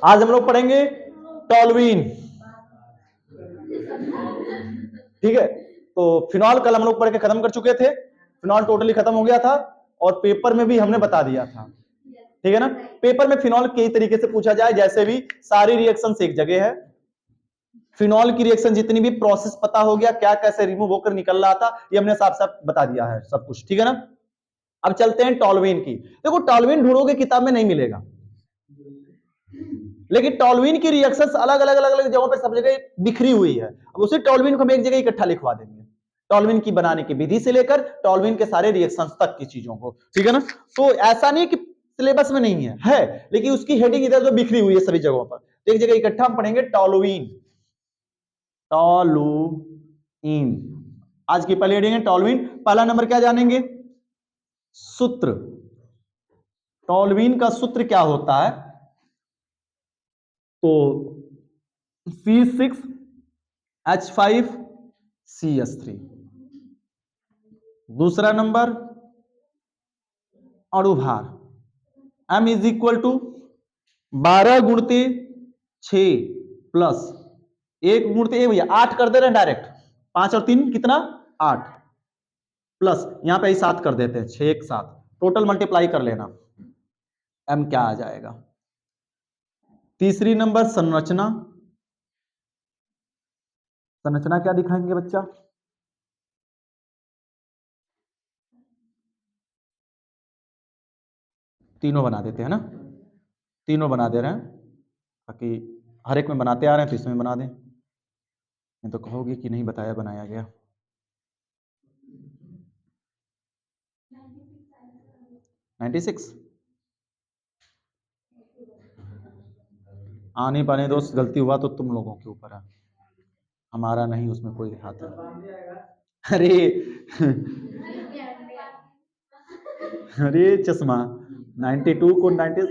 आज हम लोग पढ़ेंगे टॉल्यूइन। ठीक है, तो फिनॉल कल हम लोग पढ़ के खत्म कर चुके थे, फिनॉल टोटली खत्म हो गया था और पेपर में भी हमने बता दिया था। ठीक है ना, पेपर में फिनॉल कई तरीके से पूछा जाए, जैसे भी सारी रिएक्शन एक जगह है, फिनॉल की रिएक्शन जितनी भी प्रोसेस पता हो गया, क्या कैसे रिमूव होकर निकल रहा था, ये हमने साफ साफ बता दिया है सब कुछ। ठीक है ना, अब चलते हैं टॉल्यूइन की। देखो टॉल्यूइन ढूंढोगे किताब में नहीं मिलेगा, लेकिन टॉल्यूइन की रिएक्शंस अलग अलग अलग अलग जगहों पे सब जगह बिखरी हुई है। अब उसी टॉल्यूइन को हम एक जगह इकट्ठा लिखवा देंगे, टॉल्यूइन की बनाने की विधि से लेकर टॉल्यूइन के सारे रिएक्शंस तक की चीजों को। ठीक है ना, तो ऐसा नहीं कि सिलेबस में नहीं है लेकिन उसकी हेडिंग इधर जो बिखरी हुई है सभी जगहों पर, तो एक जगह इकट्ठा हम पढ़ेंगे टॉल्यूइन। टॉल्यूइन आज की पहली हेडिंग है टॉल्यूइन। पहला नंबर क्या जानेंगे? सूत्र। टॉल्यूइन का सूत्र क्या होता है? तो C6H5CH3। दूसरा नंबर अणुभार M इज इक्वल टू 12 गुणते 6 प्लस 1 गुणते 1, भैया 8 कर दे रहे हैं डायरेक्ट, 5 और 3 कितना 8, प्लस यहां पे 7 कर देते हैं, 6 1 7, टोटल मल्टीप्लाई कर लेना, M क्या आ जाएगा। तीसरी नंबर संरचना। संरचना क्या दिखाएंगे बच्चा? तीनों बना देते हैं ना, तीनों बना दे रहे हैं ताकि हर एक में बनाते आ रहे हैं तो इसमें बना दें, नहीं तो कहोगे कि नहीं बताया बनाया गया। 96 आ नहीं पाने दोस्त, गलती हुआ तो तुम लोगों के ऊपर है, हमारा नहीं उसमें कोई हाथ है। अरे अरे चश्मा 92 को 90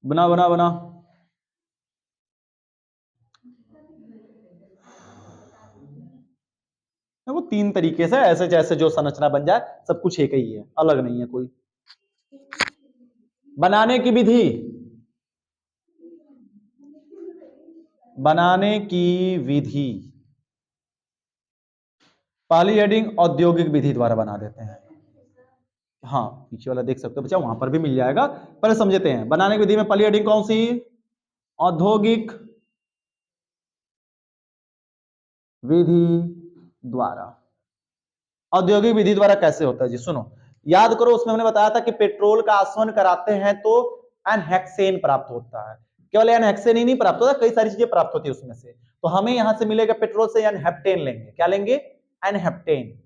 बना बना बना। वो 3 तरीके से ऐसे जैसे जो संरचना बन जाए, सब कुछ एक ही है, अलग नहीं है कोई। बनाने की विधि, बनाने की विधि पहली हेडिंग औद्योगिक विधि द्वारा बना देते हैं। हाँ पीछे वाला देख सकते हो बच्चा, वहां पर भी मिल जाएगा, पहले समझते हैं। बनाने की विधि में पहली हेडिंग कौन सी? औद्योगिक विधि द्वारा। औद्योगिक विधि द्वारा कैसे होता है जी? सुनो, याद करो उसमें हमने बताया था कि पेट्रोल का आसवन कराते हैं तो एनहेक्सेन प्राप्त होता है। केवल एनहेक्सेन ही नहीं प्राप्त होता, कई सारी चीजें प्राप्त होती है उसमें से। तो हमें यहां से मिलेगा पेट्रोल से एनहेप्टेन लेंगे। क्या लेंगे? एनहेप्टेन।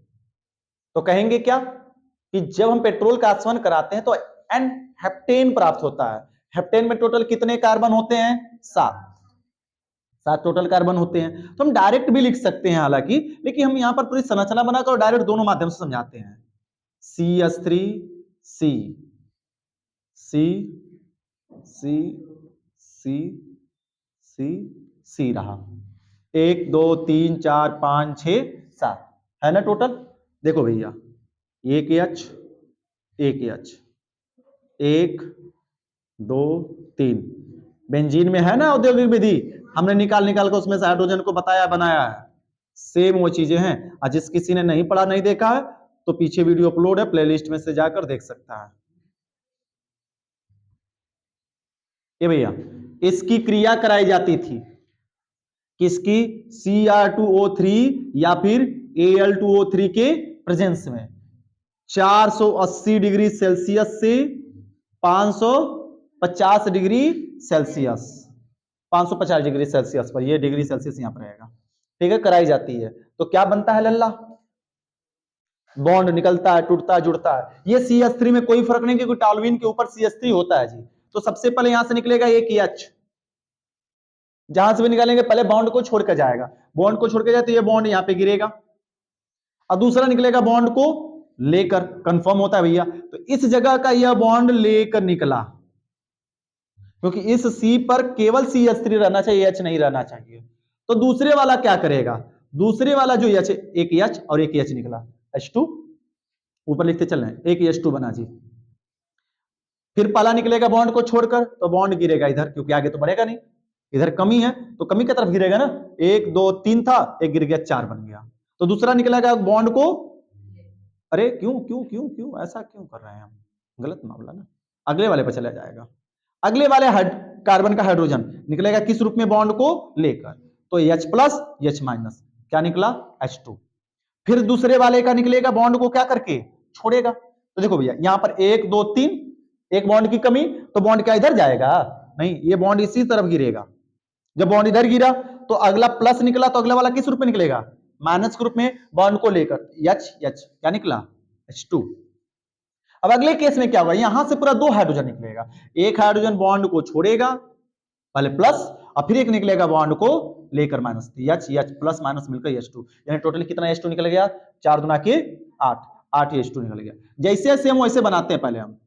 तो कहेंगे क्या कि जब हम पेट्रोल का आसवन कराते हैं तो एनहेप्टेन प्राप्त होता है। हेप्टेन में टोटल कितने कार्बन होते हैं? 7 टोटल कार्बन होते हैं। तो हम डायरेक्ट भी लिख सकते हैं हालांकि, लेकिन हम यहां पर पूरी संरचना बनाकर और डायरेक्ट दोनों माध्यम से समझाते हैं। CH3 C C C C C C रहा, 1 2 3 4 5 6 7 है ना टोटल। देखो भैया, एक H 1 2 3 बेंजीन में है ना औद्योगिक विधि, हमने निकाल निकाल कर उसमें से हाइड्रोजन को बताया बनाया है। सेम वो चीजें हैं। और जिस किसी ने नहीं पढ़ा नहीं देखा है तो पीछे वीडियो अपलोड है, प्लेलिस्ट में से जाकर देख सकता है। ये भैया इसकी क्रिया कराई जाती थी किसकी? Cr2O3 या फिर Al2O3 के प्रेजेंस में 480 डिग्री सेल्सियस से 550 डिग्री सेल्सियस, 550 डिग्री सेल्सियस पर, ये डिग्री सेल्सियस यहां पर रहेगा। ठीक है, कराई जाती है तो क्या बनता है लल्ला? बॉन्ड निकलता है, टूटता है, जुड़ता है। ये CH3 में कोई फर्क नहीं क्योंकि टॉल्यूइन के ऊपर CH3 होता है जी। तो सबसे पहले यहां से निकलेगा एक H, जहां से भी निकालेंगे पहले बॉन्ड को छोड़कर जाएगा, बॉन्ड को छोड़कर जाए तो ये बॉन्ड यहां पे गिरेगा और दूसरा निकलेगा बॉन्ड को लेकर। कंफर्म होता है भैया, तो इस जगह का यह बॉन्ड लेकर निकला क्योंकि इस C पर केवल CH3 रहना चाहिए, H नहीं रहना चाहिए। तो दूसरे वाला क्या करेगा? दूसरे वाला जो H, एक H और एक H निकला H2, ऊपर लिखते चल रहे हैं, एक H2 बना जी। फिर पहला निकलेगा बॉन्ड को छोड़कर, तो बॉन्ड गिरेगा इधर, क्योंकि आगे तो बढ़ेगा नहीं, इधर कमी है तो कमी की तरफ गिरेगा ना। 1 2 3 था, एक गिर गया, 4 बन गया। तो दूसरा निकलेगा बॉन्ड को, अरे क्यों क्यों क्यों क्यों ऐसा क्यों कर रहे हैं हम, गलत मामला ना, अगले वाले पर चला जाएगा। अगले वाले कार्बन का हाइड्रोजन निकलेगा किस रूप में, बॉन्ड को लेकर, तो H प्लस H माइनस, क्या निकला H2। फिर दूसरे वाले का निकलेगा बॉन्ड को क्या करके छोड़ेगा। तो देखो भैया यहाँ पर 1 2 3, एक बॉन्ड की कमी, तो बॉन्ड क्या इधर जाएगा, नहीं, ये बॉन्ड इसी तरफ गिरेगा। जब बॉन्ड इधर गिरा तो अगला प्लस निकला, तो अगला वाला किस रूप में निकलेगा, माइनस के रूप में, बॉन्ड को लेकर H H क्या निकला H2। अब अगले केस में क्या होगा, यहां से पूरा 2 हाइड्रोजन निकलेगा, एक हाइड्रोजन बॉन्ड को छोड़ेगा पहले प्लस, और फिर एक निकलेगा बॉन्ड को लेकर माइनस, H प्लस माइनस मिलकर H2, यानी टोटल कितना H2 निकल गया, 4 दूना के 8, 8 H2 निकल गया। जैसे जैसे हम वैसे बनाते हैं, पहले हम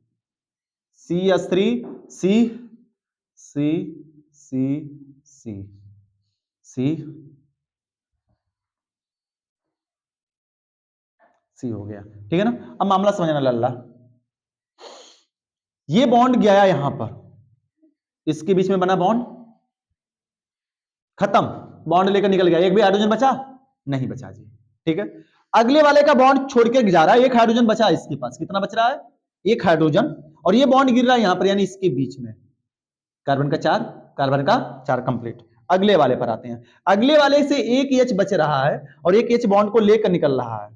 CH3 C C C C C C हो गया, ठीक है ना। अब मामला समझना लल्ला, ये बॉन्ड गया यहां पर, इसके बीच में बना बॉन्ड खत्म, बॉन्ड लेकर निकल गया, एक भी हाइड्रोजन बचा नहीं बचा जी, ठीक है। अगले वाले का बॉन्ड छोड़ के जा रहा है, एक हाइड्रोजन बचा है इसके पास, कितना बच रहा है, एक हाइड्रोजन, और ये बॉन्ड गिर रहा है यहां पर, यानी इसके बीच में कार्बन का 4, कार्बन का 4 कंप्लीट। अगले वाले पर आते हैं, अगले वाले से एक H बच रहा है और एक H बॉन्ड को लेकर निकल रहा है,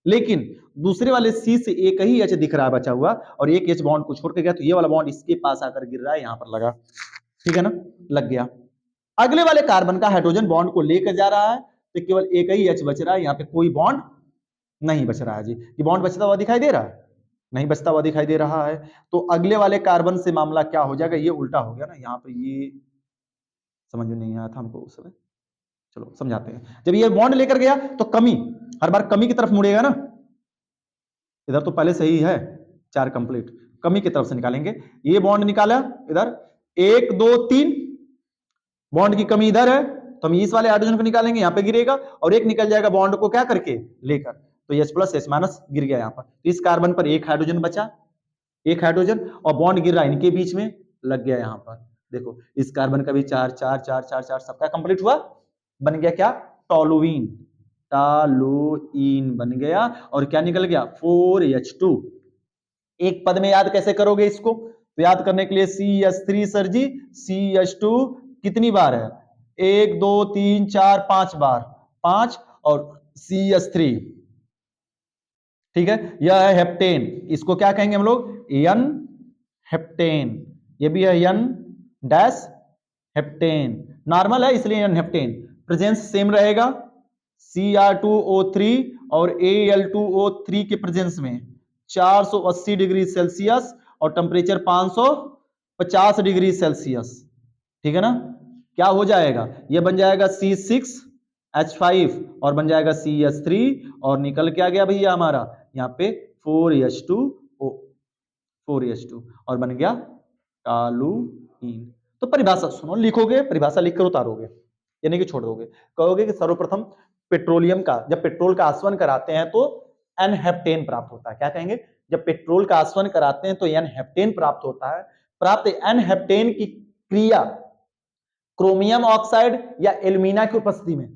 लेकिन दूसरे वाले C से एक ही H दिख रहा है बचा हुआ, और एक H बॉन्ड को छोड़ के गया, तो ये वाला बॉन्ड इसके पास आकर गिर रहा है, यहां पर लगा, ठीक है ना, लग गया। अगले वाले कार्बन का हाइड्रोजन बॉन्ड को लेकर जा रहा है, तो केवल एक ही H बच रहा है, यहाँ पे कोई बॉन्ड नहीं बच रहा है जी। ये बॉन्ड बचता हुआ दिखाई दे रहा है, नहीं बचता हुआ दिखाई दे रहा है। तो अगले वाले कार्बन से मामला क्या हो जाएगा, ये उल्टा हो गया ना, यहाँ पे ये समझ में नहीं आया था हमको उस समय, चलो समझाते हैं। जब ये बॉन्ड लेकर गया तो कमी, हर बार कमी की तरफ मुड़ेगा ना, इधर तो पहले से ही है 4 कंप्लीट, कमी की तरफ से निकालेंगे। ये बॉन्ड निकाला इधर 1 2 3, बॉन्ड की कमी इधर है, तो हम इस वाले हाइड्रोजन को निकालेंगे, यहाँ पे गिरेगा, और एक निकल जाएगा बॉन्ड को क्या करके लेकर, तो H प्लस H माइनस गिर गया यहाँ पर। तो इस कार्बन पर एक हाइड्रोजन बचा, एक हाइड्रोजन, और बॉन्ड गिर रहा है इनके बीच में, लग गया यहाँ पर। देखो इस कार्बन का भी 4 4 4 4 4 सबका कंप्लीट हुआ, बन गया क्या, टोलुइन, टोलुइन बन गया, और क्या निकल गया 4H2। एक पद में याद कैसे करोगे इसको, तो याद करने के लिए CH3 सर जी, CH2 कितनी बार है, 1 2 3 4 5 बार, 5, और CH3, ठीक है। यह है हेप्टेन, इसको क्या कहेंगे हम लोग, एन हेप्टेन, ये भी है एन डैश हेप्टेन, नॉर्मल है इसलिए एन हेप्टेन। प्रेजेंस सेम रहेगा, Cr2O3 और Al2O3 के प्रेजेंस में 480 डिग्री सेल्सियस और टेम्परेचर 550 डिग्री सेल्सियस, ठीक है ना। क्या हो जाएगा, ये बन जाएगा C6H5 और बन जाएगा CH3, और निकल के आ गया भैया हमारा यहाँ पे 4H2O, 4H2, और बन गया टोलुइन। तो परिभाषा सुनो, लिखोगे परिभाषा लिखकर उतारोगे, यानी कि छोड़ दोगे, कहोगे कि सर्वप्रथम पेट्रोलियम का, जब पेट्रोल का आसवन कराते हैं तो एन हेप्टेन प्राप्त होता है, क्या कहेंगे, जब पेट्रोल का आसवन कराते हैं तो एन हेप्टेन प्राप्त होता है। प्राप्त एन हेप्टेन की क्रिया क्रोमियम ऑक्साइड या एल्यूमिना की उपस्थिति में,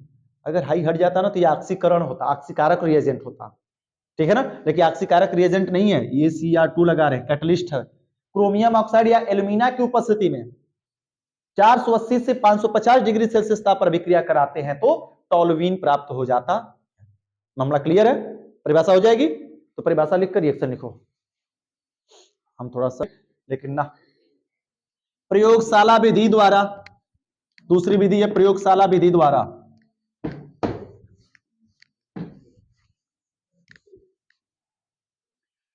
अगर हाई हट जाता ना तो ये ऑक्सीकरण होता, ऑक्सीकारक रिएजेंट होता, ठीक है ना, लेकिन ऑक्सीकारक रिएजेंट नहीं है, ये Cr2 लगा रहे, कैटलिस्ट है। क्रोमियम ऑक्साइड या एल्यूमिना की उपस्थिति में 480 से 550 डिग्री सेल्सियस ताप पर अभिक्रिया कराते हैं तो टोलुइन प्राप्त हो जाता। मामला क्लियर है, परिभाषा हो जाएगी, तो परिभाषा लिखकर रिएक्शन लिखो, हम थोड़ा सा, लेकिन ना प्रयोगशाला विधि द्वारा, दूसरी विधि है प्रयोगशाला विधि द्वारा,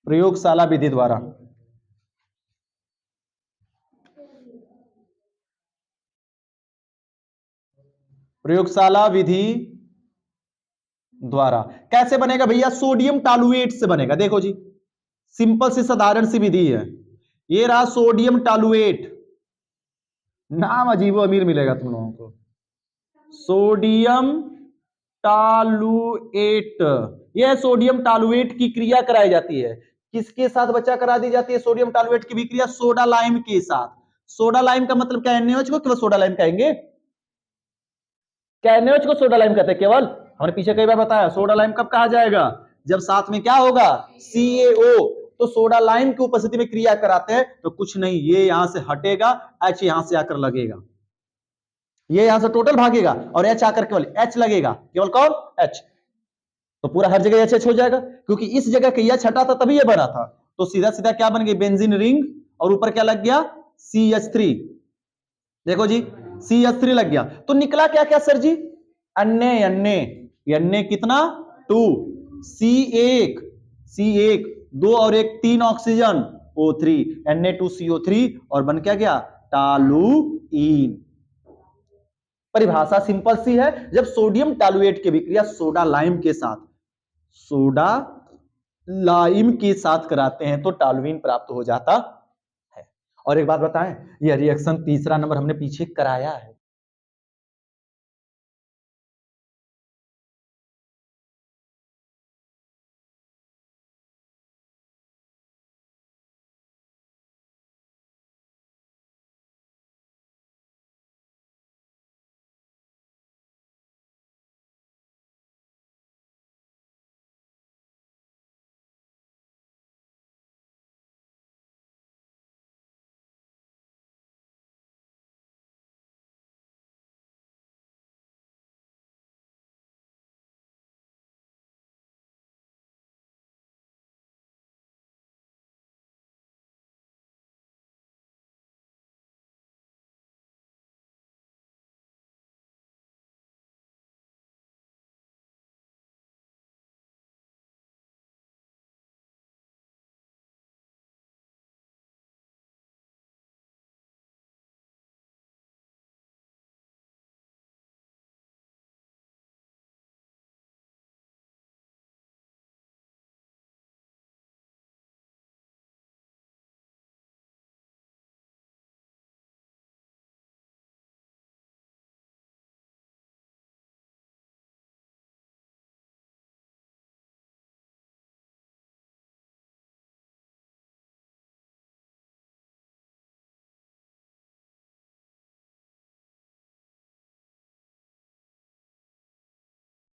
प्रयोगशाला विधि द्वारा प्रयोगशाला विधि द्वारा कैसे बनेगा भैया, सोडियम टॉलुएट से बनेगा। देखो जी सिंपल सी साधारण सी विधि है, ये रहा सोडियम टॉलुएट, नाम अजीबो अमीर मिलेगा तुम लोगों को, सोडियम टालुएट, यह सोडियम टालुएट की क्रिया कराई जाती है। किसके साथ बच्चा करा दी जाती है सोडियम टालुएट की विक्रिया? सोडा लाइम के साथ। सोडा लाइम का मतलब क्या है? NaOH को केवल सोडा लाइम कहेंगे? क्या NaOH को सोडा लाइम कहते हैं केवल? हमने पीछे कई बार बताया सोडा लाइम कब कहा जाएगा? जब साथ में क्या होगा? CaO। तो सोडा लाइम की उपस्थिति में क्रिया कराते हैं तो कुछ नहीं, ये यहां से हटेगा, H यहां से आकर लगेगा, ये यहां से टोटल भागेगा और H आकर केवल H लगेगा, केवल कौन? H। तो पूरा हर जगह HH हो जाएगा, क्योंकि इस जगह के H हटा था तभी ये बना था। तो सीधा सीधा क्या बन गई? बेंजीन रिंग, और ऊपर क्या लग गया? CH3। देखो जी, CH3 लग गया। तो निकला क्या क्या सर जी? अन्य कितना? 2। C1 2 और 1 3 ऑक्सीजन, O3, Na2CO3, और बन क्या गया? टालुइन। परिभाषा सिंपल सी है, जब सोडियम टालुएट की विक्रिया सोडा लाइम के साथ कराते हैं तो टालुइन प्राप्त हो जाता है। और एक बात बताएं, यह रिएक्शन तीसरा नंबर हमने पीछे कराया है,